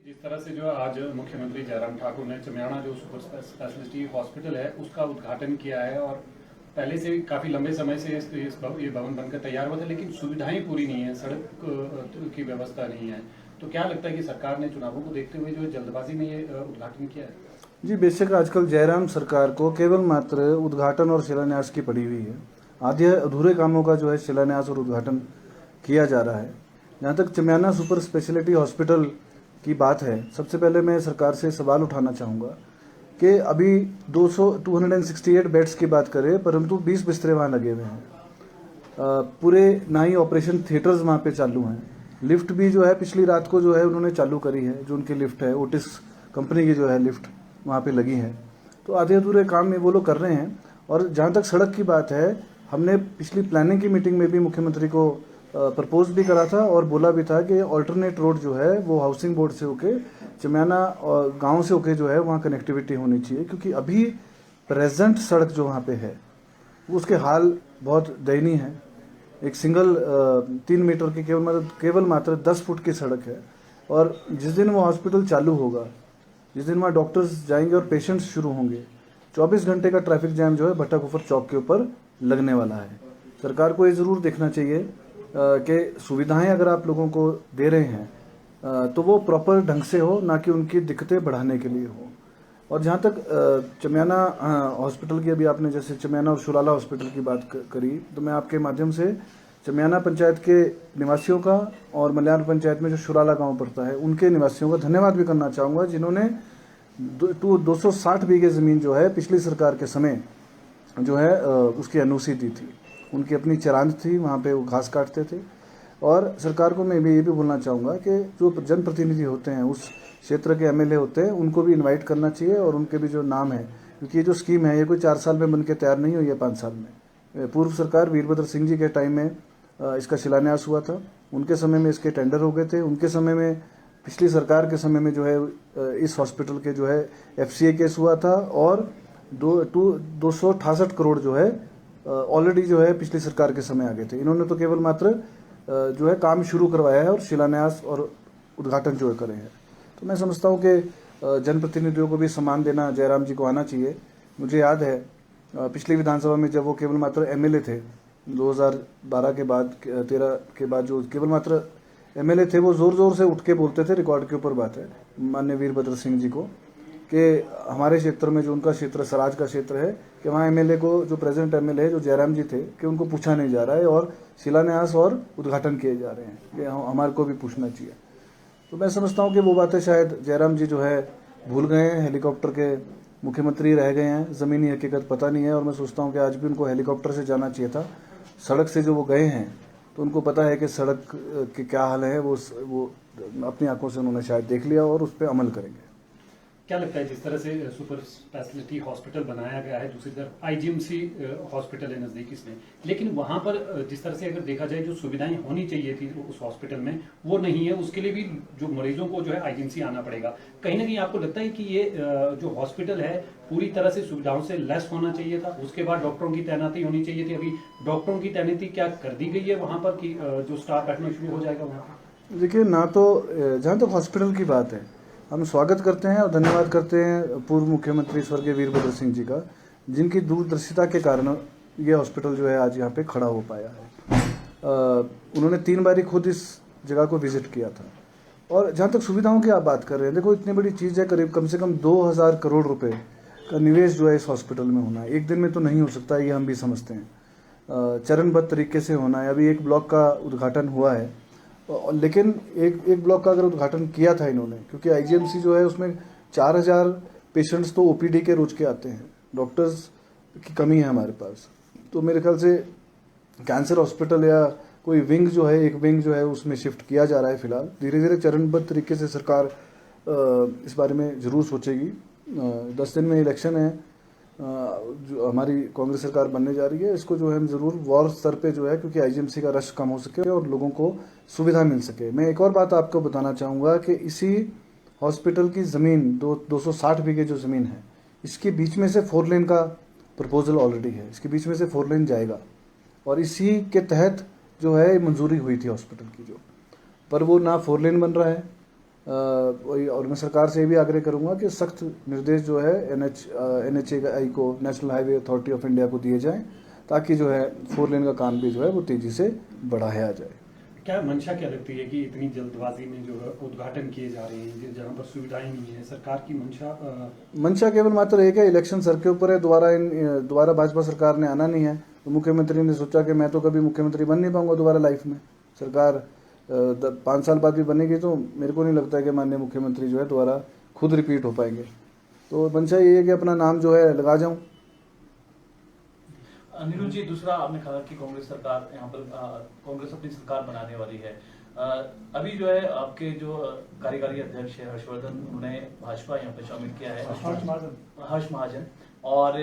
इस तरह से जो आज मुख्यमंत्री जयराम ठाकुर ने चमियाना जो सुपर स्पेशलिटी हॉस्पिटल है उसका उद्घाटन किया है और पहले से काफ़ी लंबे समय से ये भवन बनकर तैयार हुआ था, लेकिन सुविधाएं पूरी नहीं है, सड़क की व्यवस्था नहीं है। तो क्या लगता है कि सरकार ने चुनावों को देखते हुए जो जल्दबाजी में ये उद्घाटन किया है? जी, बेशक आजकल जयराम सरकार को केवल मात्र उद्घाटन और शिलान्यास की पड़ी हुई है। आधे अधूरे कामों का जो है शिलान्यास और उद्घाटन किया जा रहा है। जहाँ तक चमियाना सुपर स्पेशलिटी हॉस्पिटल की बात है, सबसे पहले मैं सरकार से सवाल उठाना चाहूँगा कि अभी 268 बेड्स की बात करें, परंतु 20 बिस्तरे वहाँ लगे हुए हैं। पूरे ना ही ऑपरेशन थिएटर्स वहाँ पे चालू हैं। लिफ्ट भी जो है पिछली रात को जो है उन्होंने चालू करी है, जो उनकी लिफ्ट है ओटिस कंपनी की जो है लिफ्ट वहाँ पे लगी है। तो आधे अधूरे काम में वो लोग कर रहे हैं। और जहाँ तक सड़क की बात है, हमने पिछली प्लानिंग की मीटिंग में भी मुख्यमंत्री को प्रपोज भी करा था और बोला भी था कि ऑल्टरनेट रोड जो है वो हाउसिंग बोर्ड से होके चमियाना और गांव से होके जो है वहाँ कनेक्टिविटी होनी चाहिए, क्योंकि अभी प्रेजेंट सड़क जो वहाँ पे है वो उसके हाल बहुत दयनीय है। एक सिंगल 3 मीटर की केवल मात्र 10 फुट की सड़क है। और जिस दिन वो हॉस्पिटल चालू होगा, जिस दिन वहाँ डॉक्टर्स जाएंगे और पेशेंट्स शुरू होंगे, 24 घंटे का ट्रैफिक जैम जो है भट्टा कुफर चौक के ऊपर लगने वाला है। सरकार को ये ज़रूर देखना चाहिए कि सुविधाएं अगर आप लोगों को दे रहे हैं तो वो प्रॉपर ढंग से हो, ना कि उनकी दिक्कतें बढ़ाने के लिए हो। और जहाँ तक चमियाना हॉस्पिटल की, अभी आपने जैसे चमियाना और शुराला हॉस्पिटल की बात करी, तो मैं आपके माध्यम से चमियाना पंचायत के निवासियों का और मल्याण पंचायत में जो शुराला गांव पड़ता है उनके निवासियों का धन्यवाद भी करना चाहूँगा, जिन्होंने 260 बीघे ज़मीन जो है पिछली सरकार के समय जो है उसकी एनओसी दी थी। उनकी अपनी चरांद थी, वहाँ पे वो घास काटते थे। और सरकार को मैं भी ये भी बोलना चाहूँगा कि जो जनप्रतिनिधि होते हैं, उस क्षेत्र के एमएलए होते हैं, उनको भी इनवाइट करना चाहिए और उनके भी जो नाम है, क्योंकि ये जो स्कीम है ये कोई 4 साल में बन के तैयार नहीं हुई है, 5 साल में। पूर्व सरकार वीरभद्र सिंह जी के टाइम में इसका शिलान्यास हुआ था, उनके समय में इसके टेंडर हो गए थे। उनके समय में, पिछली सरकार के समय में जो है इस हॉस्पिटल के जो है FCA केस हुआ था और 268 करोड़ जो है ऑलरेडी जो है पिछली सरकार के समय आ गए थे। इन्होंने तो केवल मात्र जो है काम शुरू करवाया है और शिलान्यास और उद्घाटन जो है करे हैं। तो मैं समझता हूँ कि जनप्रतिनिधियों को भी सम्मान देना जयराम जी को आना चाहिए। मुझे याद है पिछली विधानसभा में जब वो केवल मात्र MLA थे, 2012 के बाद 13 के बाद जो केवल मात्र MLA थे, वो ज़ोर ज़ोर से उठ के बोलते थे, रिकॉर्ड के ऊपर बात है, माननीय वीरभद्र सिंह जी को, कि हमारे क्षेत्र में जो उनका क्षेत्र सराज का क्षेत्र है, कि वहाँ MLA को, जो प्रेजेंट MLA है जो जयराम जी थे, कि उनको पूछा नहीं जा रहा है और शिलान्यास और उद्घाटन किए जा रहे हैं, कि हमारे को भी पूछना चाहिए। तो मैं समझता हूँ कि वो बातें शायद जयराम जी जो है भूल गए हैं, हेलीकॉप्टर के मुख्यमंत्री रह गए हैं, ज़मीनी हकीकत पता नहीं है। और मैं सोचता हूँ कि आज भी उनको हेलीकॉप्टर से जाना चाहिए था। सड़क से जो वो गए हैं तो उनको पता है कि सड़क के क्या हाल है, वो अपनी आंखों से उन्होंने शायद देख लिया और उस पर अमल करेंगे। क्या लगता है जिस तरह से सुपर स्पेशलिटी हॉस्पिटल बनाया गया है, दूसरी तरफ IGMC हॉस्पिटल है नज़दीक इसमें, लेकिन वहाँ पर जिस तरह से अगर देखा जाए जो सुविधाएं होनी चाहिए थी उस हॉस्पिटल में वो नहीं है, उसके लिए भी जो मरीजों को जो है IGMC आना पड़ेगा। कहीं ना कहीं आपको लगता है कि ये जो हॉस्पिटल है पूरी तरह से सुविधाओं से लेस होना चाहिए था? उसके बाद डॉक्टरों की तैनाती होनी चाहिए थी। अभी डॉक्टरों की तैनाती क्या कर दी गई है वहाँ पर कि जो स्टाफ बैठना शुरू हो जाएगा वहाँ पर? देखिए, ना तो जहाँ तक हॉस्पिटल की बात है, हम स्वागत करते हैं और धन्यवाद करते हैं पूर्व मुख्यमंत्री स्वर्गीय वीरभद्र सिंह जी का, जिनकी दूरदर्शिता के कारण ये हॉस्पिटल जो है आज यहाँ पे खड़ा हो पाया है। उन्होंने 3 बारी खुद इस जगह को विजिट किया था। और जहाँ तक सुविधाओं की आप बात कर रहे हैं, देखो इतनी बड़ी चीज़ है, करीब कम से कम 2000 करोड़ रुपए का निवेश जो है इस हॉस्पिटल में होना है। एक दिन में तो नहीं हो सकता, ये हम भी समझते हैं। चरणबद्ध तरीके से होना है। अभी एक ब्लॉक का उद्घाटन हुआ है, लेकिन एक ब्लॉक का अगर उद्घाटन किया था इन्होंने, क्योंकि IGMC जो है उसमें 4000 पेशेंट्स तो OPD के रोज के आते हैं, डॉक्टर्स की कमी है हमारे पास। तो मेरे ख्याल से कैंसर हॉस्पिटल या कोई विंग जो है, एक विंग जो है उसमें शिफ्ट किया जा रहा है। फिलहाल धीरे धीरे चरणबद्ध तरीके से सरकार इस बारे में ज़रूर सोचेगी। 10 दिन में इलेक्शन है, जो हमारी कांग्रेस सरकार बनने जा रही है, इसको जो है हम ज़रूर वॉर स्तर पे जो है, क्योंकि IGMC का रश कम हो सके और लोगों को सुविधा मिल सके। मैं एक और बात आपको बताना चाहूँगा कि इसी हॉस्पिटल की ज़मीन 260 बीघे जो ज़मीन है, इसके बीच में से 4 लेन का प्रपोजल ऑलरेडी है। इसके बीच में से 4 लेन जाएगा और इसी के तहत जो है मंजूरी हुई थी हॉस्पिटल की, जो पर वो ना 4 लेन बन रहा है और मैं सरकार से ये भी आग्रह करूंगा कि सख्त निर्देश जो है NHAI को, national highway authority of India को दिए जाएं, ताकि जो है 4 लेन का काम भी जो है वो तेजी से बढ़ाया जाए। क्या मंशा क्या लगती है कि इतनी जल्दबाजी में जो है उद्घाटन किए जा रहे हैं जहाँ पर सुविधाएं नहीं है? सरकार की मंशा केवल मात्र एक है, इलेक्शन सर के ऊपर है। दोबारा भाजपा सरकार ने आना नहीं है, तो मुख्यमंत्री ने सोचा कि मैं तो कभी मुख्यमंत्री बन नहीं पाऊंगा दोबारा लाइफ में। सरकार 5 साल बाद भी बनेगी, तो मेरे को नहीं लगता है कि माननीय मुख्यमंत्री जो है दोबारा खुद रिपीट हो पाएंगे। तो मंशा ये है कि अपना नाम जो है लगा जाऊं। अनिरुद्ध जी, दूसरा आपने कहा कि कांग्रेस सरकार यहाँ पर कांग्रेस अपनी सरकार बनाने वाली है। अभी जो है आपके जो कार्यकारी अध्यक्ष है हर्षवर्धन, उन्होंने भाजपा यहाँ पर शामिल किया है, हर्ष महाजन, और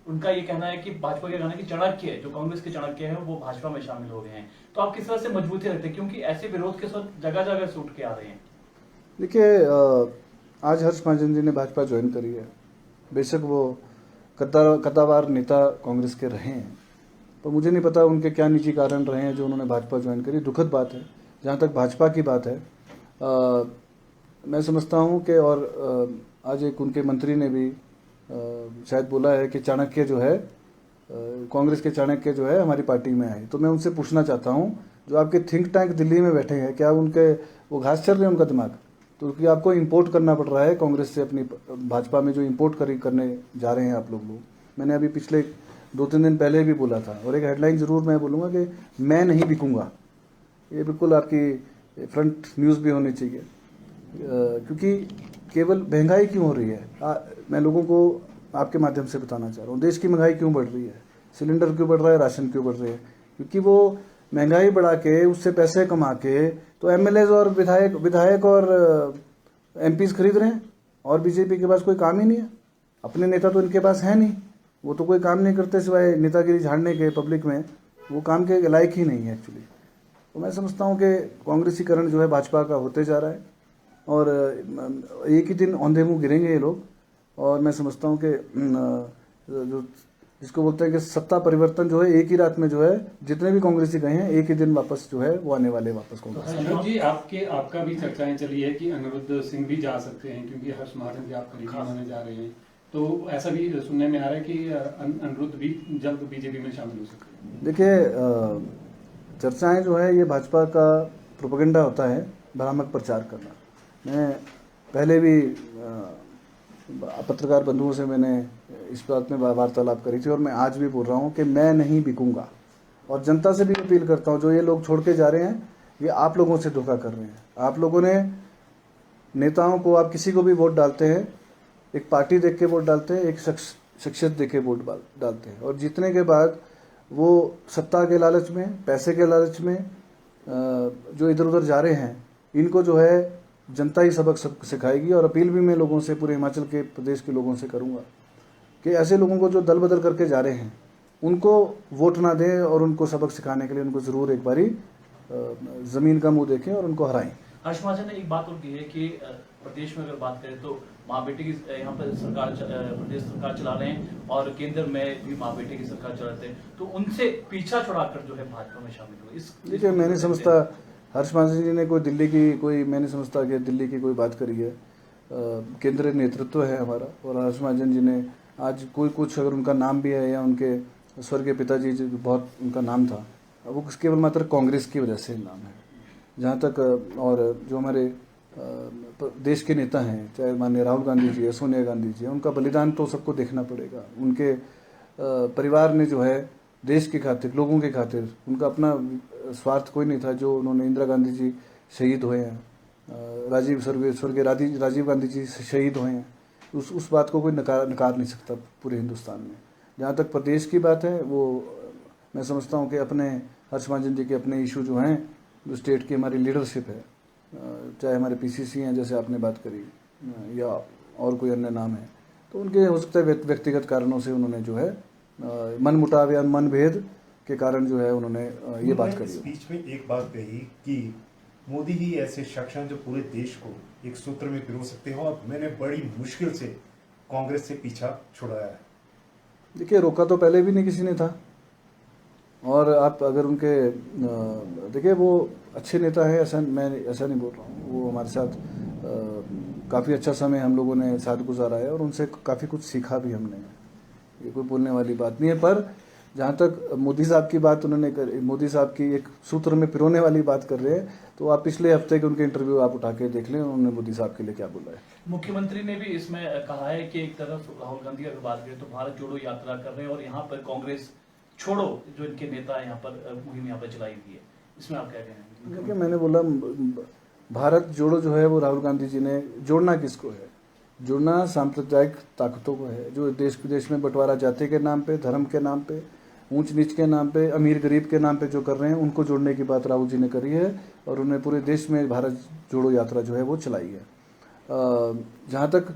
उनका ये कहना है कि भाजपा के कहना है कि चाणक्य, जो कांग्रेस के चाणक्य हैं, वो भाजपा में शामिल हो गए हैं। तो आप किस तरह से मजबूती रखते हैं, क्योंकि ऐसे विरोध के साथ जगह जगह से उठ के आ रहे हैं? देखिए, आज हर्ष महाजन जी ने भाजपा ज्वाइन करी है। बेशक वो कद्दावार नेता कांग्रेस के रहे हैं, पर मुझे नहीं पता उनके क्या निजी कारण रहे हैं जो उन्होंने भाजपा ज्वाइन करी। दुखद बात है। जहाँ तक भाजपा की बात है, मैं समझता हूँ कि और आज एक उनके मंत्री ने भी शायद बोला है कि चाणक्य जो है, कांग्रेस के चाणक्य जो है हमारी पार्टी में आए। तो मैं उनसे पूछना चाहता हूँ, जो आपके थिंक टैंक दिल्ली में बैठे हैं, क्या उनके वो घास चल रहे हैं उनका दिमाग? तो कि आपको इंपोर्ट करना पड़ रहा है कांग्रेस से अपनी भाजपा में, जो इंपोर्ट करने जा रहे हैं आप लोग। मैंने अभी पिछले 2-3 दिन पहले भी बोला था, और एक हेडलाइन जरूर मैं बोलूँगा कि मैं नहीं बिकूंगा। ये बिल्कुल आपकी फ्रंट न्यूज़ भी होनी चाहिए, क्योंकि केवल महंगाई क्यों हो रही है, मैं लोगों को आपके माध्यम से बताना चाह रहा हूँ। देश की महंगाई क्यों बढ़ रही है, सिलेंडर क्यों बढ़ रहा है, राशन क्यों बढ़ रहे हैं? क्योंकि वो महंगाई बढ़ा के उससे पैसे कमा के तो MLAs और विधायक और MPs खरीद रहे हैं, और बीजेपी के पास कोई काम ही नहीं है। अपने नेता तो इनके पास है नहीं, वो तो कोई काम नहीं करते सिवाय नेतागिरी झाड़ने के पब्लिक में, वो काम के लायक ही नहीं है एक्चुअली। तो मैं समझता हूँ कि कांग्रेसीकरण जो है भाजपा का होते जा रहा है, और एक ही दिन औंधे मुँह गिरेंगे ये लोग। और मैं समझता हूँ कि जो जिसको बोलते हैं कि सत्ता परिवर्तन जो है एक ही रात में जो है, जितने भी कांग्रेसी गए हैं एक ही दिन वापस जो है वो आने वाले वापस कांग्रेस। अनिरुद्ध जी, आपका भी चर्चाएं चली है कि अनिरुद्ध सिंह भी जा सकते हैं, क्योंकि हर्ष महाजन के आप करीबी माने जा रहे हैं। तो ऐसा भी सुनने में आ रहा है कि अनिरुद्ध भी जल्द बीजेपी में शामिल हो सकते हैं। देखिए, चर्चाएं जो है ये भाजपा का प्रोपेगेंडा होता है, भ्रामक प्रचार करना। मैं पहले भी पत्रकार बंधुओं से मैंने इस बात में वार्तालाप करी थी, और मैं आज भी बोल रहा हूँ कि मैं नहीं बिकूंगा। और जनता से भी अपील करता हूँ, जो ये लोग छोड़ के जा रहे हैं, ये आप लोगों से धोखा कर रहे हैं। आप लोगों ने नेताओं को, आप किसी को भी वोट डालते हैं, एक पार्टी देख के वोट डालते हैं, एक शख्सियत देख के वोट डालते हैं, और जीतने के बाद वो सत्ता के लालच में, पैसे के लालच में जो इधर उधर जा रहे हैं, इनको जो है जनता ही सबक सिखाएगी। और अपील भी मैं लोगों से, पूरे हिमाचल के प्रदेश के लोगों से करूंगा कि ऐसे लोगों को जो दल बदल करके जा रहे हैं, उनको वोट ना दें, और उनको सबक सिखाने के लिए उनको जरूर एक बारी जमीन का मुंह देखें और उनको हराएं। हर्ष महाजन ने एक बात और की है कि प्रदेश में अगर बात करें तो माँ बेटे की यहाँ पर सरकार, प्रदेश सरकार चला रहे हैं, और केंद्र में भी माँ बेटे की सरकार चलाते हैं, तो उनसे पीछा छुड़ाकर जो है भाजपा में शामिल हुए। देखिए, मैंने समझता हर्ष महाजन जी ने मैं नहीं समझता कि दिल्ली की कोई बात करी है। केंद्रीय नेतृत्व है हमारा, और हर्ष महाजन जी ने आज कुछ अगर उनका नाम भी है, या उनके स्वर्गीय पिताजी जो बहुत उनका नाम था, वो केवल मात्र कांग्रेस की वजह से नाम है। जहाँ तक और जो हमारे देश के नेता हैं, चाहे माननीय राहुल गांधी जी है, सोनिया गांधी जी है, उनका बलिदान तो सबको देखना पड़ेगा। उनके परिवार ने जो है देश के खातिर, लोगों के खातिर, उनका अपना स्वार्थ कोई नहीं था। जो उन्होंने, इंदिरा गांधी जी शहीद हुए हैं, स्वर्गीय राजीव गांधी जी शहीद हुए हैं, उस बात को कोई नकार नहीं सकता पूरे हिंदुस्तान में। जहाँ तक प्रदेश की बात है, वो मैं समझता हूँ कि अपने हर्ष महाजन जी के अपने इशू जो हैं, जो स्टेट की हमारी लीडरशिप है, चाहे हमारे PCC हैं जैसे आपने बात करी, या और कोई अन्य नाम है, तो उनके हो सकता है व्यक्तिगत कारणों से उन्होंने जो है मन मुटाव या मनभेद के कारण जो है उन्होंने ये बात करी। बीच में एक बात कही कि मोदी ही ऐसे शख्स हैं जो पूरे देश को एक सूत्र में पिरो सकते हैं, और मैंने बड़ी मुश्किल से कांग्रेस से पीछा छुड़ाया है। देखिए, रोका तो पहले भी नहीं किसी ने था, और आप अगर उनके देखिए, वो अच्छे नेता हैं, मैं ऐसा नहीं बोल रहा हूँ। वो हमारे साथ काफ़ी अच्छा समय हम लोगों ने साथ गुजारा है और उनसे काफ़ी कुछ सीखा भी हमने। ये कोई बोलने वाली बात नहीं है, पर जहाँ तक मोदी साहब की बात उन्होंने करी, मोदी साहब की एक सूत्र में पिरोने वाली बात कर रहे हैं, तो आप पिछले हफ्ते के उनके इंटरव्यू आप उठा के देख लें, उन्होंने मोदी साहब के लिए क्या बोला है। मुख्यमंत्री ने भी इसमें कहा है कि एक तरफ राहुल गांधी अगर बात करें तो भारत जोड़ो यात्रा कर रहे हैं और यहाँ पर कांग्रेस छोड़ो जो इनके नेता यहाँ पर मुहिम यहाँ पर चलाई हुई है, इसमें आप क्या कहेंगे? देखिए, मैंने बोला भारत जोड़ो जो है वो राहुल गांधी जी ने जोड़ना किसको है? जोड़ना सांप्रदायिक ताकतों को है, जो देश विदेश में बंटवारा जाति के नाम पे, धर्म के नाम पे, ऊंच नीच के नाम पे, अमीर गरीब के नाम पे जो कर रहे हैं, उनको जोड़ने की बात राहुल जी ने करी है और उन्होंने पूरे देश में भारत जोड़ो यात्रा जो है वो चलाई है। जहाँ तक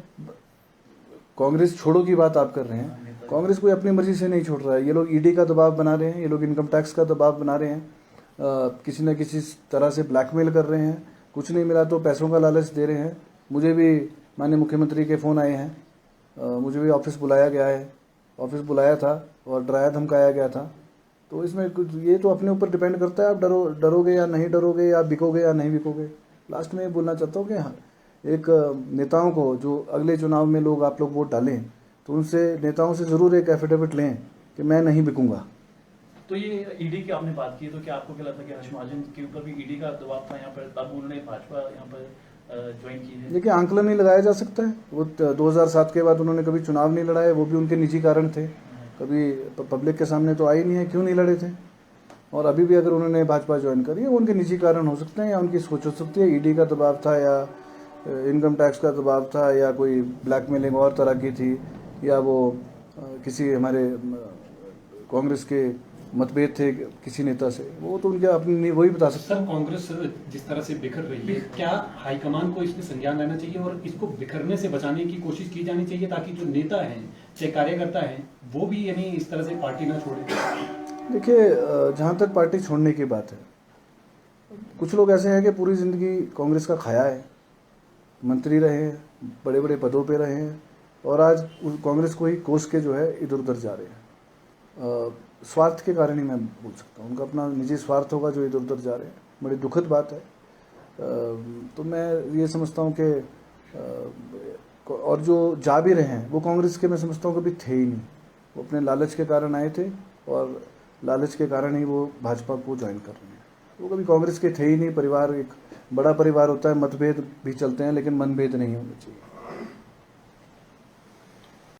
कांग्रेस छोड़ो की बात आप कर रहे हैं, कांग्रेस कोई अपनी मर्जी से नहीं छोड़ रहा है। ये लोग ईडी का दबाव बना रहे हैं, ये लोग इनकम टैक्स का दबाव बना रहे हैं, किसी न किसी तरह से ब्लैकमेल कर रहे हैं, कुछ नहीं मिला तो पैसों का लालच दे रहे हैं। मुझे भी माननीय मुख्यमंत्री के फ़ोन आए हैं, मुझे भी ऑफिस बुलाया गया है, ऑफिस बुलाया था और डराया धमकाया गया था। तो इसमें कुछ ये तो अपने ऊपर डिपेंड करता है, आप डरोगे या नहीं डरोगे, या बिकोगे या नहीं बिकोगे। लास्ट में ये बोलना चाहता हूँ कि हाँ, एक नेताओं को जो अगले चुनाव में लोग आप लोग वोट डालें तो उनसे नेताओं से ज़रूर एक एफिडेविट लें कि मैं नहीं बिकूंगा। तो ये ईडी की आपने बात की, तो क्या आपको क्या लगता है कि हर्ष महाजन के ऊपर भी ईडी का दबाव था यहाँ पर, तब उन्होंने भाजपा यहाँ पर ज्वाइन की है? देखिए, आंकलन नहीं लगाया जा सकता है। वो 2007 के बाद उन्होंने कभी चुनाव नहीं लड़ाए, वो भी उनके निजी कारण थे, कभी पब्लिक के सामने तो आई नहीं है, क्यों नहीं लड़े थे। और अभी भी अगर उन्होंने भाजपा ज्वाइन करी है, वो उनके निजी कारण हो सकते हैं या उनकी सोच हो सकती है। ईडी का दबाव था या इनकम टैक्स का दबाव था या कोई ब्लैकमेलिंग और तरह की थी, या वो किसी हमारे कांग्रेस के मतभेद थे किसी नेता से, वो तो उनके अपनी वही बता सकते सर, कांग्रेस जिस तरह से बिखर रही है, क्या हाईकमान को इसमें संज्ञान लेना चाहिए और इसको बिखरने से बचाने की कोशिश की जानी चाहिए, ताकि जो नेता हैं, चाहे कार्यकर्ता हैं, वो भी यानी इस तरह से पार्टी ना छोड़े? देखिए, जहाँ तक पार्टी छोड़ने की बात है, कुछ लोग ऐसे हैं कि पूरी ज़िंदगी कांग्रेस का खाया है, मंत्री रहे हैं, बड़े बड़े पदों पे रहे हैं और आज कांग्रेस को ही कोस के जो है इधर उधर जा रहे हैं। स्वार्थ के कारण ही मैं बोल सकता हूँ, उनका अपना निजी स्वार्थ होगा जो इधर उधर जा रहे हैं। बड़ी दुखद बात है। तो मैं ये समझता हूँ कि और जो जा भी रहे हैं वो कांग्रेस के, मैं समझता हूँ, कभी थे ही नहीं। वो अपने लालच के कारण आए थे और लालच के कारण ही वो भाजपा को ज्वाइन कर रहे हैं। वो कभी कांग्रेस के थे ही नहीं। परिवार एक बड़ा परिवार होता है, मतभेद भी चलते हैं लेकिन मनभेद नहीं होने चाहिए।